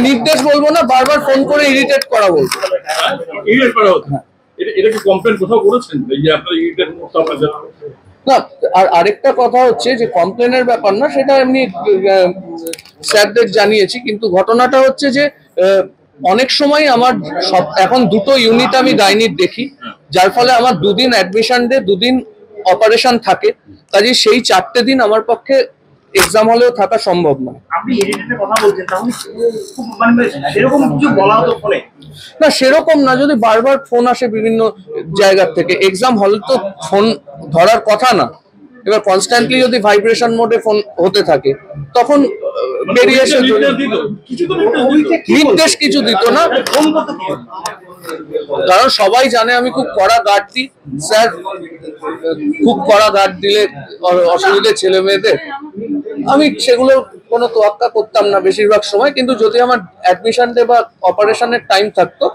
নির্দেশ বলবো না, বারবার ফোন করে ইরিটেট করা বলবো। ইরিটেট করা হচ্ছে, এটা কি কমপ্লেন কোথাও করেছেন যে আপনারা ইরিটেট করতে আপনাদের? না, আর আরেকটা কথা হচ্ছে যে কমপ্লেনের ব্যাপার না, সেটা এমনি স্যারদের জানিয়েছি, কিন্তু ঘটনাটা হচ্ছে যে অনেক সময় আমার এখন দুটো ইউনিট আমি গাইনির দেখি, যার ফলে আমার দুদিন অ্যাডমিশন ডে, দুদিন অপারেশন থাকে, কাজে সেই 4টে দিন আমার পক্ষে এক্সাম হলেও থাকা সম্ভব না। আপনি এডিটের কথা বলছেন, তাহলে খুব মানে সেরকম কিছু বলা হতো ফোনে? না, সেরকম না। যদি বারবার ফোন আসে বিভিন্ন জায়গা থেকে, এক্সাম হলে তো ফোন ধরার কথা না। এবার কনস্ট্যান্টলি যদি ভাইব্রেশন মোডে ফোন হতে থাকে, তখন বেরিয়ে এসে নির্দেশ কিছু দিত না, কারণ সবাই জানে আমি খুব কড়া গার্ড দিই। স্যার খুব কড়া গার্ড দিলে অসুবিধে ছেলে মেয়েদের, আমি সেগুলো কোনো তোয়াক্কা করতাম না বেশিরভাগ সময়। কিন্তু যদি আমার অ্যাডমিশন ডে বা অপারেশনের টাইম থাকতো,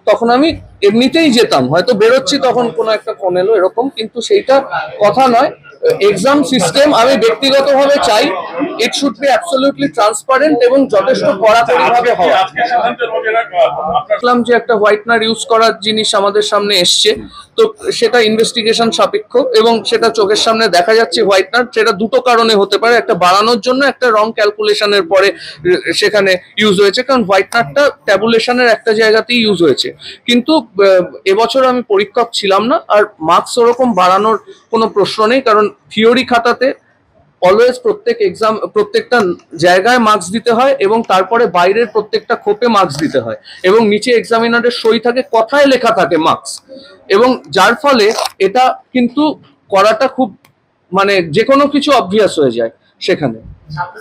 তখন আমি এমনিতেই যেতাম, হয়তো বেরোচ্ছি তখন কোনো একটা ফোন এলো এরকম, কিন্তু সেইটা কথা নয়। এক্সাম সিস্টেম আমি ব্যক্তিগতভাবে চাই it should be absolutely transparent এবং যথেষ্ট কড়াকড়িভাবে হওয়া। দেখলাম যে একটা হোয়াইটনার ইউজ করার জিনিস আমাদের সামনে এসছে, তো সেটা ইনভেস্টিগেশন সাপেক্ষ এবং সেটা চোখের সামনে দেখা যাচ্ছে হোয়াইটনার। সেটা দুটো কারণে হতে পারে, একটা বাড়ানোর জন্য, একটা রং ক্যালকুলেশনের পরে সেখানে ইউজ হয়েছে, কারণ হোয়াইটনারটা ট্যাবুলেশনের একটা জায়গাতেই ইউজ হয়েছে। কিন্তু এবছর আমি পরীক্ষক ছিলাম না, আর মার্কস ওরকম বাড়ানোর কোনো প্রশ্ন নেই, কারণ থিওরি খাতাতে অলওয়েজ প্রত্যেকটা জায়গায় মার্কস দিতে হয় এবং তারপরে বাইরের প্রত্যেকটা খোপে মার্কস দিতে হয় এবং নিচে এক্সামিনারের সই থাকে, কথায় লেখা থাকে মার্কস, এবং যার ফলে এটা কিন্তু করাটা খুব মানে যে কোনো কিছু অবভিয়াস হয়ে যায় সেখানে।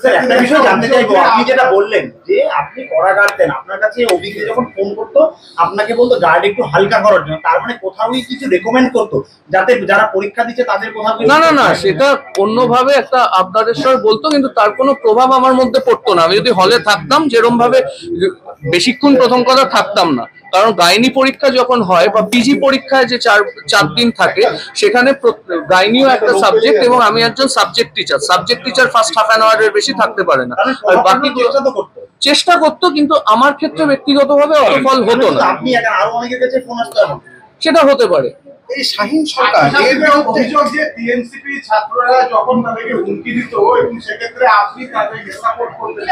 স্যার, একটা বিষয় জানতে চাইবো, আপনি যেটা বললেন যে আপনি কড়া গার্ড দেন, আপনার কাছে অভিজ্ঞ যখন ফোন করতো আপনাকে বলতো গার্ড একটু হালকা করার জন্য, তার মানে কোথাও কিছু রেকমেন্ড করতো যাতে যারা পরীক্ষা দিচ্ছে তাদের কোথাও? না, সেটা অন্যভাবে একটা আবদারেশ্বর বলতো, কিন্তু তার কোনো প্রভাব আমার মধ্যে পড়তো না। আমি যদি হলে থাকতাম, যেরকম ভাবে বেশিক্ষণ প্রথম কথা থাকতাম না, কারণ গাইনি পরীক্ষা যখন হয় বা পিজি পরীক্ষায় যে 4 দিন থাকে, সেখানে গাইনিও একটা সাবজেক্ট এবং আমি একজন subject teacher first half an আওয়ারের বেশি থাকতে পারে না। আর বাকি চেষ্টা করতো, কিন্তু আমার ক্ষেত্রে ব্যক্তিগতভাবে অত ফল হতো না। সেটা হতে পারে। এই শাহীন সরকার এর অভিযোগ যে টিএনসিপি ছাত্ররা যখন তাদেরকে হুমকি দিত এবং সেক্ষেত্রে আপনি তাদেরকে সাপোর্ট করতেন?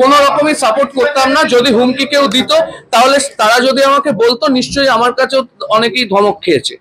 কোনো রকমই সাপোর্ট করতাম না। যদি হুমকি কেউ দিত, তাহলে তারা যদি আমাকে বলতো, নিশ্চয়ই আমার কাছেও অনেকেই ধমক খেয়েছে,